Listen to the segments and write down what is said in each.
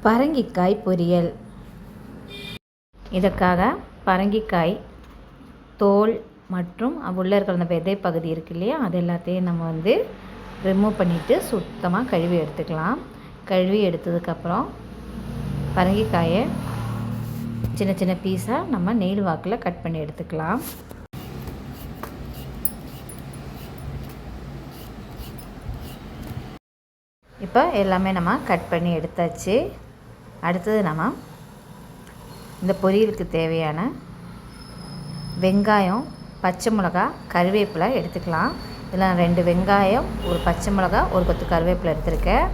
பரங்கிக்காய் பொரியல். இதற்காக பரங்கிக்காய் தோல் மற்றும் உள்ளே இருக்கிற அந்த விதை பகுதி இருக்குது இல்லையா, அது எல்லாத்தையும் நம்ம ரிமூவ் பண்ணிவிட்டு சுத்தமாக கழுவி எடுத்துக்கலாம். கழுவி எடுத்ததுக்கப்புறம் பரங்கிக்காயை சின்ன சின்ன பீஸாக நம்ம நீள் வாக்கில் கட் பண்ணி எடுத்துக்கலாம். இப்போ எல்லாமே நம்ம கட் பண்ணி எடுத்தாச்சு. அடுத்தது நம்ம இந்த பொரியலுக்கு தேவையான வெங்காயம், பச்சை மிளகா, கருவேப்பிலை எடுத்துக்கலாம். இதில் 2 வெங்காயம், ஒரு பச்சை மிளகா, ஒரு கொத்து கருவேப்பிலை எடுத்துருக்கேன்.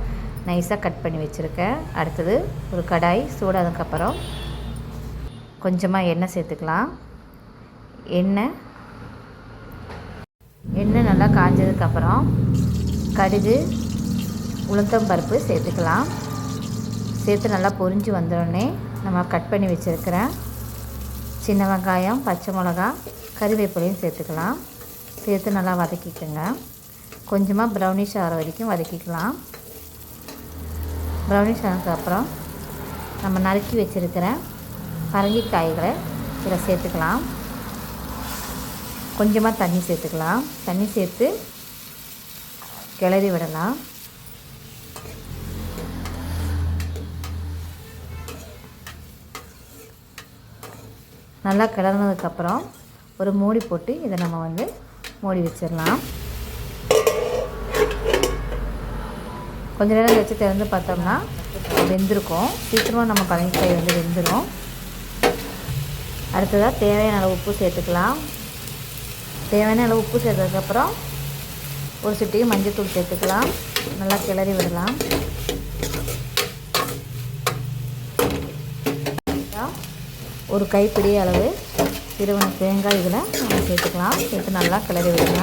நைஸாக கட் பண்ணி வச்சுருக்கேன். அடுத்தது ஒரு கடாய் சூடானதுக்கப்புறம் கொஞ்சமாக எண்ணெய் சேர்த்துக்கலாம். எண்ணெய் நல்லா காஞ்சதுக்கப்புறம் கடுகு, உளுத்தம் பருப்பு சேர்த்துக்கலாம். சேர்த்து நல்லா பொரிஞ்சு வந்தோடனே நம்ம கட் பண்ணி வச்சுருக்கிற சின்ன வெங்காயம், பச்சை மிளகா, கறிவேப்பிலையும் சேர்த்துக்கலாம். சேர்த்து நல்லா வதக்கிக்கோங்க. கொஞ்சமாக ப்ரௌனிஷ் ஆகிற வரைக்கும் வதக்கிக்கலாம். ப்ரௌனிஷ் ஆனதுக்கப்புறம் நம்ம நறுக்கி வச்சுருக்கிற பரங்கிக்காய்களை இதில் சேர்த்துக்கலாம். கொஞ்சமாக தண்ணி சேர்த்துக்கலாம். தண்ணி சேர்த்து கிளறி விடலாம். நல்லா கிளறினதுக்கப்புறம் ஒரு மூடி போட்டு இதை நம்ம மூடி வச்சிடலாம். கொஞ்ச நேரம் கழிச்சு திறந்து பார்த்தோம்னா வெந்திருக்கும். சீக்கிரமாக நம்ம பரங்கிக்காய் வெந்துடும். அடுத்ததாக தேவையான அளவு உப்பு சேர்த்துக்கலாம். தேவையான அளவு உப்பு சேர்த்ததுக்கப்புறம் ஒரு சிட்டிகை மஞ்சள்தூள் சேர்த்துக்கலாம். நல்லா கிளறி விடலாம். ஒரு கைப்பிடி அளவு திருவண்ண தேங்காய் இதில் நம்ம சேர்த்துக்கலாம். சேர்த்து நல்லா கிளறி விடுங்க.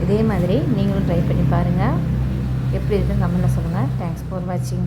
இதே மாதிரி நீங்களும் ட்ரை பண்ணி பாருங்கள். எப்படி இருக்குன்னு கமெண்ட்டில் சொல்லுங்கள். தேங்க்ஸ் ஃபார் வாட்சிங்.